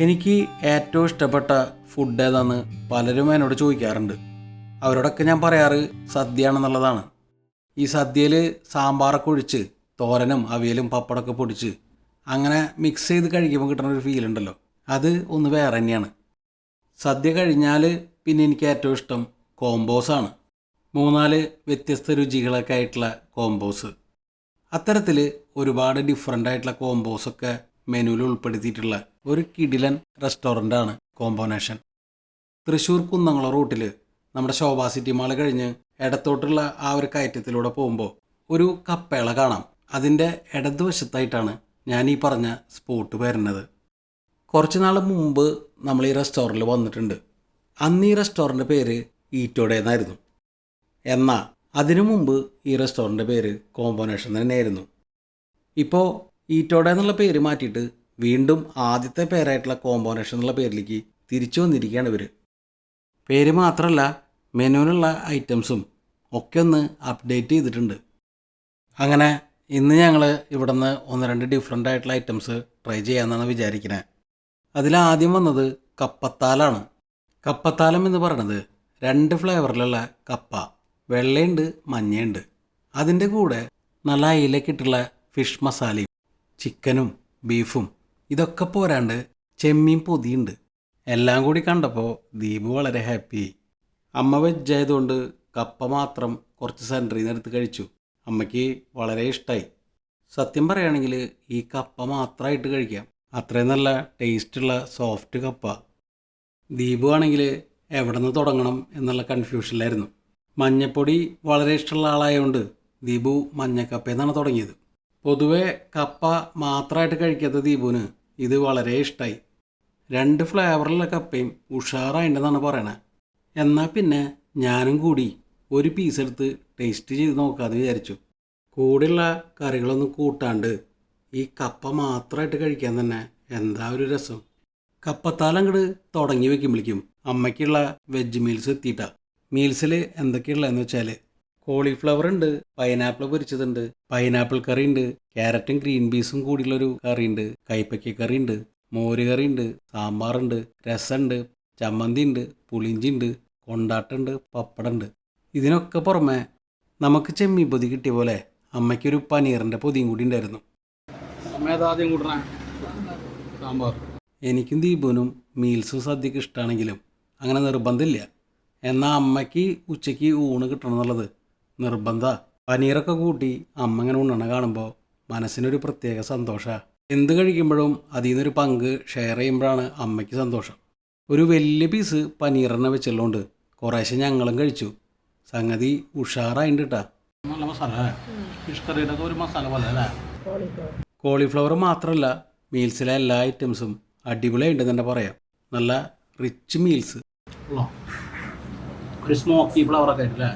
എനിക്ക് ഏറ്റവും ഇഷ്ടപ്പെട്ട ഫുഡ് ഏതാന്ന് പലരും എന്നോട് ചോദിക്കാറുണ്ട്. അവരോടൊക്കെ ഞാൻ പറയാറ് സദ്യയാണെന്നുള്ളതാണ്. ഈ സദ്യയിൽ സാമ്പാറൊക്കെ ഒഴിച്ച് തോരനും അവിയലും പപ്പടമൊക്കെ പൊടിച്ച് അങ്ങനെ മിക്സ് ചെയ്ത് കഴിക്കുമ്പോൾ കിട്ടുന്ന ഒരു ഫീൽ ഉണ്ടല്ലോ, അത് ഒന്ന് വേറെ തന്നെയാണ്. സദ്യ കഴിഞ്ഞാൽ പിന്നെ എനിക്ക് ഏറ്റവും ഇഷ്ടം കോംബോസാണ്. 3-4 വ്യത്യസ്ത രുചികളൊക്കെ ആയിട്ടുള്ള കോംബോസ്. അത്തരത്തിൽ ഒരുപാട് ഡിഫറെൻ്റ് ആയിട്ടുള്ള കോംബോസൊക്കെ മെനുവിൽ ഉൾപ്പെടുത്തിയിട്ടുള്ള ഒരു കിടിലൻ റെസ്റ്റോറൻ്റാണ് കോമ്പോനേഷൻ. തൃശ്ശൂർ കുന്നംകുളം റൂട്ടിൽ നമ്മുടെ ശോഭാ സിറ്റി മാൾ കഴിഞ്ഞ് ഇടത്തോട്ടുള്ള ആ ഒരു കയറ്റത്തിലൂടെ പോകുമ്പോൾ ഒരു കപ്പേള കാണാം. അതിൻ്റെ ഇടതുവശത്തായിട്ടാണ് ഞാൻ ഈ പറഞ്ഞ സ്പോട്ട് വരുന്നത്. കുറച്ച് നാൾ മുമ്പ് നമ്മൾ ഈ റെസ്റ്റോറൻറ്റിൽ വന്നിട്ടുണ്ട്. അന്ന് ഈ റെസ്റ്റോറൻറ്റ് പേര് ഈറ്റോടെ എന്നായിരുന്നു. എന്നാൽ അതിനു മുമ്പ് ഈ റെസ്റ്റോറൻറ്റ് പേര് കോമ്പോനേഷൻ തന്നെയായിരുന്നു. ഇപ്പോൾ ഈറ്റോടെ എന്നുള്ള പേര് മാറ്റിയിട്ട് വീണ്ടും ആദ്യത്തെ പേരായിട്ടുള്ള കോമ്പോനേഷൻ എന്നുള്ള പേരിലേക്ക് തിരിച്ചു വന്നിരിക്കുകയാണ് ഇവർ. പേര് മാത്രമല്ല, മെനുവിനുള്ള ഐറ്റംസും ഒക്കെ ഒന്ന് അപ്ഡേറ്റ് ചെയ്തിട്ടുണ്ട്. അങ്ങനെ ഇന്ന് ഞങ്ങൾ ഇവിടെ നിന്ന് 1-2 ഡിഫറെൻ്റ് ആയിട്ടുള്ള ഐറ്റംസ് ട്രൈ ചെയ്യാമെന്നാണ് വിചാരിക്കുന്നത്. അതിലാദ്യം വന്നത് കപ്പത്താലാണ്. കപ്പത്താലം എന്ന് പറയണത് 2 ഫ്ലേവറിലുള്ള കപ്പ, വെള്ളയുണ്ട് മഞ്ഞയുണ്ട്. അതിൻ്റെ കൂടെ നല്ല അയിലക്കിട്ടുള്ള ഫിഷ് മസാലയും ചിക്കനും ബീഫും ഇതൊക്കെ പോരാണ്ട് ചെമ്മീൻ പൊതിയുണ്ട്. എല്ലാം കൂടി കണ്ടപ്പോൾ ദീപു വളരെ ഹാപ്പിയായി. അമ്മ വെജ് ആയതുകൊണ്ട് കപ്പ മാത്രം കുറച്ച് സെൻറ്ററിൽ നിന്ന് എടുത്ത് കഴിച്ചു. അമ്മയ്ക്ക് വളരെ ഇഷ്ടമായി. സത്യം പറയുകയാണെങ്കിൽ ഈ കപ്പ മാത്രമായിട്ട് കഴിക്കാം, അത്രയും നല്ല ടേസ്റ്റുള്ള സോഫ്റ്റ് കപ്പ. ദീപു ആണെങ്കിൽ എവിടെ നിന്ന് തുടങ്ങണം എന്നുള്ള കൺഫ്യൂഷനിലായിരുന്നു. മഞ്ഞപ്പൊടി വളരെ ഇഷ്ടമുള്ള ആളായതുകൊണ്ട് ദീപു മഞ്ഞക്കപ്പയെന്നാണ് തുടങ്ങിയത്. പൊതുവെ കപ്പ മാത്രമായിട്ട് കഴിക്കാത്ത ദീപുവിന് ഇത് വളരെ ഇഷ്ടമായി. 2 ഫ്ലേവറിലുള്ള കപ്പയും ഉഷാറായിട്ടുണ്ടെന്നാണ് പറയണത്. എന്നാൽ പിന്നെ ഞാനും കൂടി ഒരു പീസ് എടുത്ത് ടേസ്റ്റ് ചെയ്ത് നോക്കാമെന്ന് വിചാരിച്ചു. കൂടെയുള്ള കറികളൊന്നും കൂട്ടാണ്ട് ഈ കപ്പ മാത്രമായിട്ട് കഴിക്കാൻ തന്നെ എന്താ ഒരു രസം. കപ്പത്താലം അങ്ങോട്ട് തുടങ്ങി വയ്ക്കുമ്പോഴേക്കും അമ്മയ്ക്കുള്ള വെജ് മീൽസ് എത്തിയിട്ടാ. മീൽസിൽ എന്തൊക്കെയുള്ളതെന്ന് വെച്ചാൽ കോളിഫ്ലവർ ഉണ്ട്, പൈനാപ്പിൾ പൊരിച്ചതുണ്ട്, പൈനാപ്പിൾ കറി ഉണ്ട്, ക്യാരറ്റും ഗ്രീൻ പീസും കൂടിയുള്ളൊരു കറിയുണ്ട്, കൈപ്പയ്ക്ക കറി ഉണ്ട്, മോര് കറി ഉണ്ട്, സാമ്പാറുണ്ട്, രസമുണ്ട്, ചമ്മന്തി ഉണ്ട്, പുളിഞ്ചി ഉണ്ട്, കൊണ്ടാട്ടുണ്ട്, പപ്പടമുണ്ട്. ഇതിനൊക്കെ പുറമെ നമുക്ക് ചെമ്മീൻ പൊതി കിട്ടിയ പോലെ അമ്മയ്ക്കൊരു പനീറിൻ്റെ പൊതിയും കൂടി ഉണ്ടായിരുന്നു. സാമ്പാർ. എനിക്കും ദീപുവിനും മീൽസും സദ്യക്ക് ഇഷ്ടമാണെങ്കിലും അങ്ങനെ നിർബന്ധമില്ല. എന്നാൽ അമ്മയ്ക്ക് ഉച്ചയ്ക്ക് ഊണ് കിട്ടണം എന്നുള്ളത് നിർബന്ധമാണ്. പനീറൊക്കെ കൂട്ടി അമ്മ ഇങ്ങനെ ഉണ്ണണ കാണുമ്പോൾ മനസ്സിനൊരു പ്രത്യേക സന്തോഷമാണ്. എന്ത് കഴിക്കുമ്പോഴും അതിൽ നിന്നൊരു പങ്ക് ഷെയർ ചെയ്യുമ്പോഴാണ് അമ്മയ്ക്ക് സന്തോഷം. ഒരു വലിയ പീസ് പനീറിനെ വെച്ചുള്ളതുകൊണ്ട് കുറേശ്ശെ ഞങ്ങളും കഴിച്ചു. സംഗതി ഉഷാറായിട്ട് കിട്ടാ. നല്ല മസാല, ഫിഷ് കറിയുടെ ഒരു മസാല പോലെ അല്ലേ. കോളിഫ്ലവർ മാത്രമല്ല, മീൽസിലെ എല്ലാ ഐറ്റംസും അടിപൊളിയായിട്ട് തന്നെ പറയാം. നല്ല റിച്ച് മീൽസ്, ഒരു സ്മോക്കി ഫ്ലവറൊക്കെ ആയിട്ടല്ലേ.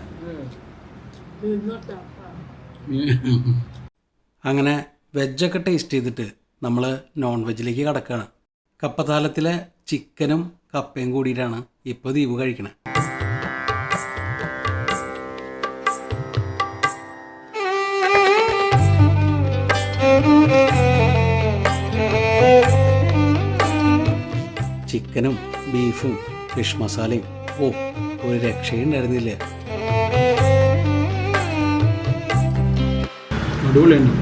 അങ്ങനെ വെജൊക്കെ ടേസ്റ്റ് ചെയ്തിട്ട് നമ്മൾ നോൺ വെജിലേക്ക് കടക്കുകയാണ്. കപ്പത്താലത്തിലെ ചിക്കനും കപ്പയും കൂടിയിട്ടാണ് ഇപ്പോൾ ദീപു കഴിക്കണത്. ചിക്കനും ബീഫും ഫിഷ് മസാലയും ഒരു രക്ഷയുണ്ടായിരുന്നില്ല. അടിപൊളിയുണ്ട്.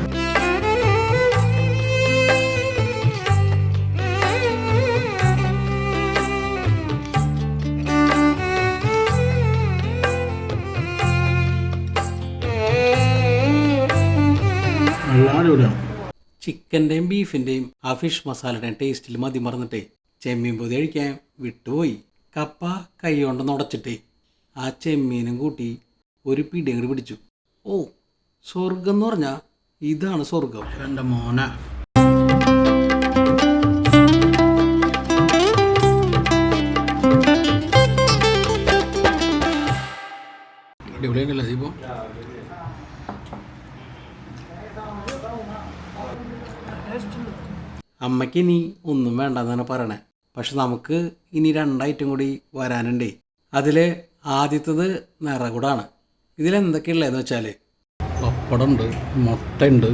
ചിക്കൻ്റെയും ബീഫിൻ്റെയും ആ ഫിഷ് മസാലയുടെയും ടേസ്റ്റിൽ മതി മറന്നിട്ടേ ചെമ്മീൻ പൊതി കഴിക്കാൻ വിട്ടുപോയി. കപ്പ കൈ കൊണ്ട് നുടച്ചിട്ടേ ആ ചെമ്മീനും കൂട്ടി ഒരു പിടി അങ്ങോട്ട് പിടിച്ചു. സ്വർഗം എന്ന് പറഞ്ഞാൽ ഇതാണ് സ്വർഗം എൻ്റെ മോന. അടിപൊളിയാണല്ലേ ദീപം. അമ്മയ്ക്ക് ഇനി ഒന്നും വേണ്ടെന്നാണ് പറയണേ. പക്ഷെ നമുക്ക് ഇനി 2 ഐറ്റം കൂടി വരാനുണ്ടേ. അതിൽ ആദ്യത്തത് നിറകുടാണ്. ഇതിലെന്തൊക്കെയുള്ളതെന്ന് വെച്ചാൽ പപ്പടമുണ്ട്, മുട്ടയുണ്ട്,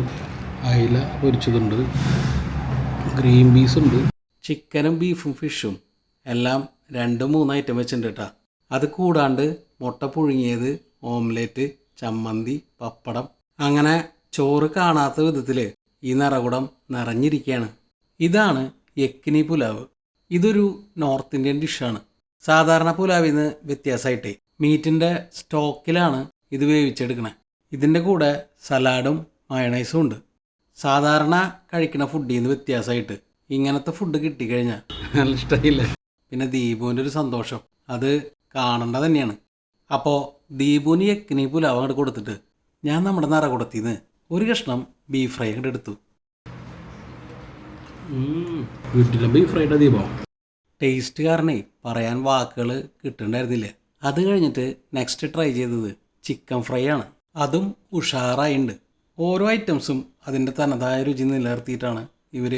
അയില പൊരിച്ചതുണ്ട്, ഗ്രീൻ പീസുണ്ട്, ചിക്കനും ബീഫും ഫിഷും എല്ലാം 2-3 ഐറ്റം വെച്ചിട്ടുണ്ട് കേട്ടോ. അത് കൂടാണ്ട് മുട്ട പുഴുങ്ങിയത്, ഓംലെറ്റ്, ചമ്മന്തി, പപ്പടം, അങ്ങനെ ചോറ് കാണാത്ത വിധത്തിൽ ഈ നിറകുടം നിറഞ്ഞിരിക്കുകയാണ്. ഇതാണ് യക്കിനി പുലാവ്. ഇതൊരു നോർത്ത് ഇന്ത്യൻ ഡിഷാണ്. സാധാരണ പുലാവിൽ നിന്ന് വ്യത്യാസമായിട്ടേ മീറ്റിൻ്റെ സ്റ്റോക്കിലാണ് ഇത് വേവിച്ചെടുക്കണേ. ഇതിൻ്റെ കൂടെ സലാഡും മയണൈസും ഉണ്ട്. സാധാരണ കഴിക്കുന്ന ഫുഡിൽ നിന്ന് വ്യത്യാസമായിട്ട് ഇങ്ങനത്തെ ഫുഡ് കിട്ടിക്കഴിഞ്ഞാൽ നല്ല ഇഷ്ടമായില്ലേ. പിന്നെ ദീപുവിൻ്റെ ഒരു സന്തോഷം അത് കാണേണ്ട തന്നെയാണ്. അപ്പോൾ ദീപുവിന് യക്കിനി പുലാവ് അങ്ങോട്ട് കൊടുത്തിട്ട് ഞാൻ നമ്മുടെ നിറകുടത്തിൽ നിന്ന് ഒരു കഷ്ണം ബീഫ് ഫ്രൈ അങ്ങോട്ട് എടുത്തു. വീട്ടിലെ ബീഫ് ഫ്രൈയുടെ ദീപം ടേസ്റ്റ് കാരണേ പറയാൻ വാക്കുകൾ കിട്ടുന്നുണ്ടായിരുന്നില്ല. അത് കഴിഞ്ഞിട്ട് നെക്സ്റ്റ് ട്രൈ ചെയ്തത് ചിക്കൻ ഫ്രൈ ആണ്. അതും ഉഷാറായിട്ടുണ്ട്. ഓരോ ഐറ്റംസും അതിൻ്റെ തനതായ രുചി നിലനിർത്തിയിട്ടാണ് ഇവർ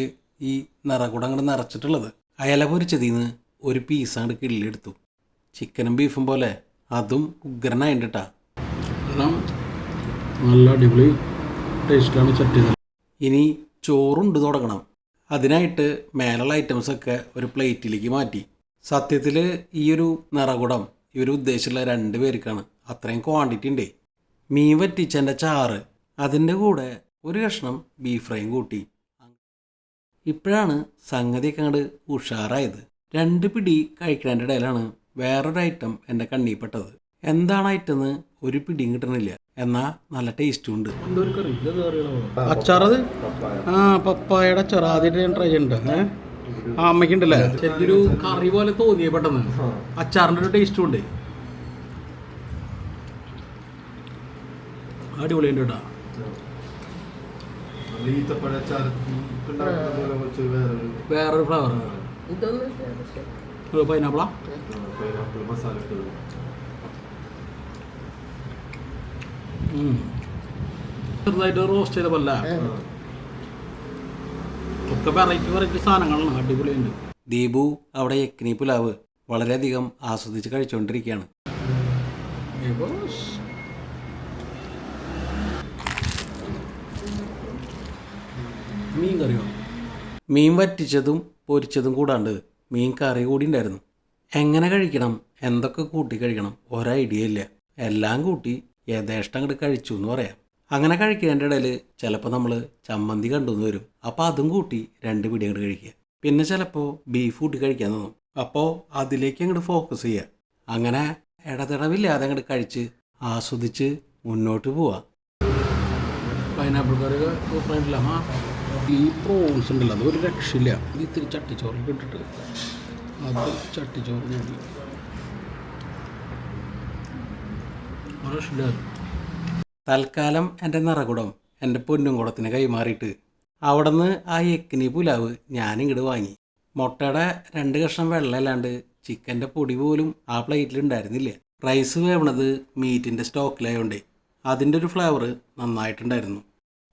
ഈ നിറകുടം അങ്ങോട്ട് നിറച്ചിട്ടുള്ളത്. അയല പൊരിച്ചതിൽ നിന്ന് ഒരു പീസ് അങ്ങോട്ട് കിള്ളിയെടുത്തു. ചിക്കനും ബീഫും പോലെ അതും ഉഗ്രനായിട്ട് കേട്ടാ. നല്ല അടിപൊളി ടേസ്റ്റാണ് ചട്ടി. ഇനി ചോറുണ്ട് തുടങ്ങണം. അതിനായിട്ട് മേലുള്ള ഐറ്റംസൊക്കെ ഒരു പ്ലേറ്റിലേക്ക് മാറ്റി. സത്യത്തിൽ ഈ ഒരു നിറകുടം ഇവർ ഉദ്ദേശിച്ചുള്ള 2 പേർക്കാണ്. അത്രയും ക്വാണ്ടിറ്റി ഉണ്ട്. മീൻ വറ്റിച്ചതിൻ്റെ ചാറ്, അതിൻ്റെ കൂടെ ഒരു കഷ്ണം ബീഫ് ഫ്രൈയും കൂട്ടി. ഇപ്പോഴാണ് സംഗതിയൊക്കെ അങ്ങോട്ട് ഉഷാറായത്. 2 പിടി കഴിക്കുന്നതിൻ്റെ ഇടയിലാണ് വേറൊരു ഐറ്റം എൻ്റെ കണ്ണിൽപ്പെട്ടത്. എന്താണ് ഐറ്റം എന്ന് ഒരു പിടിയും കിട്ടണില്ല, എന്നാൽ നല്ല ടേസ്റ്റും ഉണ്ട്. അച്ചാറത് പപ്പായയുടെ അച്ചാർ ആദ്യമായിട്ട് ഞാൻ ട്രൈ ചെയ്യുന്നുണ്ട്. അമ്മയ്ക്കുണ്ടല്ലേ ശരിക്കൊരു കറി പോലെ തോന്നിയ പെട്ടെന്ന്. അച്ചാറിൻ്റെ ഒരു ടേസ്റ്റും ഉണ്ട്. അടിപൊളിയുണ്ട് കേട്ടോ. വേറൊരു ഫ്ലവർ പൈനാപ്പിളാ. ചെറുതായിട്ട് റോസ്റ്റ് ചെയ്ത പോലെ ഒക്കെ വെറൈറ്റി സാധനങ്ങളാണ്. അടിപൊളിയുണ്ട്. ദീപു അവിടെ യക്കിനി പുലാവ് വളരെയധികം ആസ്വദിച്ച് കഴിച്ചുകൊണ്ടിരിക്കുകയാണ്. മീൻ കറിയോ? മീൻ വറ്റിച്ചതും പൊരിച്ചതും കൂടാണ്ട് മീൻ കറി കൂടി ഉണ്ടായിരുന്നു. എങ്ങനെ കഴിക്കണം, എന്തൊക്കെ കൂട്ടി കഴിക്കണം ഒരു ഐഡിയ ഇല്ല. എല്ലാം കൂട്ടി യഥേഷ്ടം അങ്ങോട്ട് കഴിച്ചു എന്ന് പറയാം. അങ്ങനെ കഴിക്കുന്നതിൻ്റെ ഇടയിൽ ചിലപ്പോൾ നമ്മൾ ചമ്മന്തി കണ്ടുവന്ന് വരും. അപ്പോൾ അതും കൂട്ടി 2 പിടി അങ്ങോട്ട് കഴിക്കുക. പിന്നെ ചിലപ്പോൾ ബീഫ് കൂട്ടി കഴിക്കാൻ തോന്നും. അപ്പോൾ അതിലേക്ക് അങ്ങോട്ട് ഫോക്കസ് ചെയ്യുക. അങ്ങനെ ഇടതിടവില്ലാതെ അങ്ങോട്ട് കഴിച്ച് ആസ്വദിച്ച് മുന്നോട്ട് പോവുക. പൈനാപ്പിൾ കറി സൂപ്പറായിട്ടില്ല. ഈ പ്രോൺസ് ഉണ്ടല്ലോ അതൊരു രക്ഷയില്ല. ഇത് ഇത്തിരി ചട്ടിച്ചോറിൽ ഇട്ടിട്ട് അത് ചട്ടിച്ചോറ് കൂടി തൽക്കാലം എൻ്റെ നിറകുടം എൻ്റെ പൊന്നും കുടത്തിന് കൈമാറിയിട്ട് അവിടെ നിന്ന് ആ യക്കിനി പുലാവ് ഞാനിങ്ങോട്ട് വാങ്ങി. മുട്ടയുടെ 2 കഷ്ണം വെള്ളമല്ലാണ്ട് ചിക്കൻ്റെ പൊടി പോലും ആ പ്ലേറ്റിലുണ്ടായിരുന്നില്ല. റൈസ് വേവണത് മീറ്റിൻ്റെ സ്റ്റോക്കിലായതുകൊണ്ടേ അതിൻ്റെ ഒരു ഫ്ലേവർ നന്നായിട്ടുണ്ടായിരുന്നു.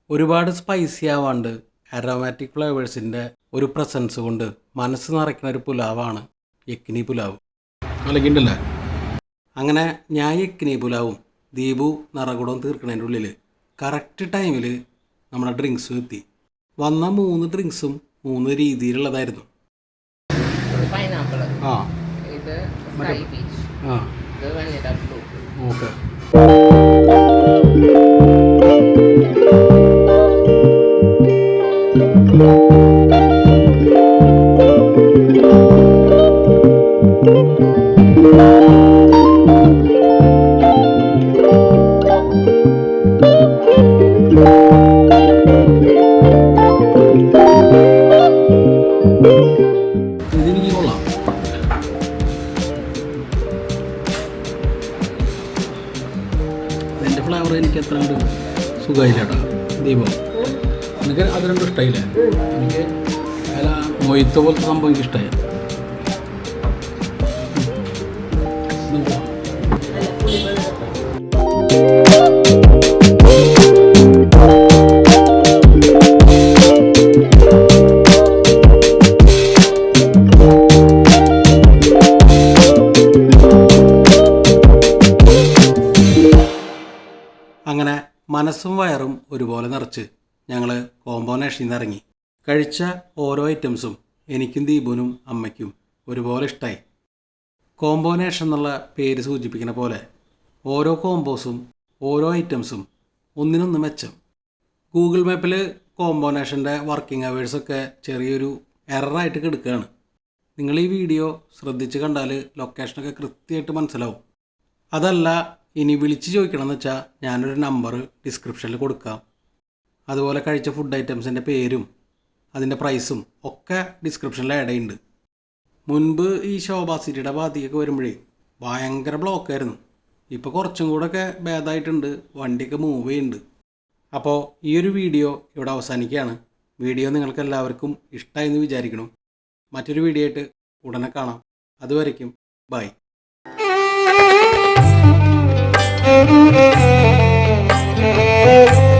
ഒരുപാട് സ്പൈസി ആവാണ്ട് അരോമാറ്റിക് ഫ്ലേവേഴ്സിൻ്റെ ഒരു പ്രസൻസ് കൊണ്ട് മനസ്സ് നിറയ്ക്കുന്ന ഒരു പുലാവാണ് യക്കിനി പുലാവ്. കളിക്കണ്ടല്ലേ. അങ്ങനെ ഞാൻ യക്കിനി പുലാവും ദീപു നിറകുടവും തീർക്കണതിൻ്റെ ഉള്ളിൽ കറക്റ്റ് ടൈമിൽ നമ്മുടെ ഡ്രിങ്ക്സും എത്തി. വന്ന 3 ഡ്രിങ്ക്സും 3 രീതിയിലുള്ളതായിരുന്നു. ഓക്കെ. ഇതെനിക്ക് കൊള്ളാം. എൻ്റെ ഫ്ലേവർ എനിക്ക് എത്ര കണ്ട് സുഖമായില്ല കേട്ടോ. ദീപം എനിക്ക് അത് രണ്ടും ഇഷ്ടമായില്ലേ. എനിക്ക് അല്ല മൊയ്ത്ത പോലത്തെ സംഭവം എനിക്ക് ഇഷ്ടമായി. അങ്ങനെ മനസ്സും വയറും ഒരുപോലെ നിറച്ച് ഞങ്ങൾ കോമ്പോനേഷനിൽ നിന്ന് ഇറങ്ങി. കഴിച്ച ഓരോ ഐറ്റംസും എനിക്കും ദീപുനും അമ്മയ്ക്കും ഒരുപോലെ ഇഷ്ടമായി. കോമ്പോനേഷൻ എന്നുള്ള പേര് സൂചിപ്പിക്കുന്ന പോലെ ഓരോ കോമ്പോസും ഓരോ ഐറ്റംസും ഒന്നിനൊന്ന് മെച്ചം. ഗൂഗിൾ മാപ്പിൽ കോമ്പോനേഷൻ്റെ വർക്കിംഗ് അവേഴ്സൊക്കെ ചെറിയൊരു എററായിട്ട് കിടക്കുകയാണ്. നിങ്ങൾ ഈ വീഡിയോ ശ്രദ്ധിച്ച് കണ്ടാൽ ലൊക്കേഷനൊക്കെ കൃത്യമായിട്ട് മനസ്സിലാവും. അതല്ല ഇനി വിളിച്ച് ചോദിക്കണമെന്ന് വെച്ചാൽ ഞാനൊരു നമ്പർ ഡിസ്ക്രിപ്ഷനിൽ കൊടുക്കാം. അതുപോലെ കഴിച്ച ഫുഡ് ഐറ്റംസിൻ്റെ പേരും അതിൻ്റെ പ്രൈസും ഒക്കെ ഡിസ്ക്രിപ്ഷനിൽ ആഡ് ചെയ്യുന്നുണ്ട്. മുൻപ് ഈ ശോഭാ സിറ്റിയുടെ ഭാഗത്തേക്കൊക്കെ വരുമ്പോഴേ ഭയങ്കര ബ്ലോക്കായിരുന്നു. ഇപ്പോൾ കുറച്ചും കൂടെയൊക്കെ ഭേദമായിട്ടുണ്ട്, വണ്ടിയൊക്കെ മൂവ് ചെയ്യുന്നുണ്ട്. അപ്പോൾ ഈ ഒരു വീഡിയോ ഇവിടെ അവസാനിക്കുകയാണ്. വീഡിയോ നിങ്ങൾക്ക് എല്ലാവർക്കും ഇഷ്ടമായെന്ന് വിചാരിക്കണം. മറ്റൊരു വീഡിയോ ആയിട്ട് ഉടനെ കാണാം. അതുവരയ്ക്കും ബൈ. Thank you.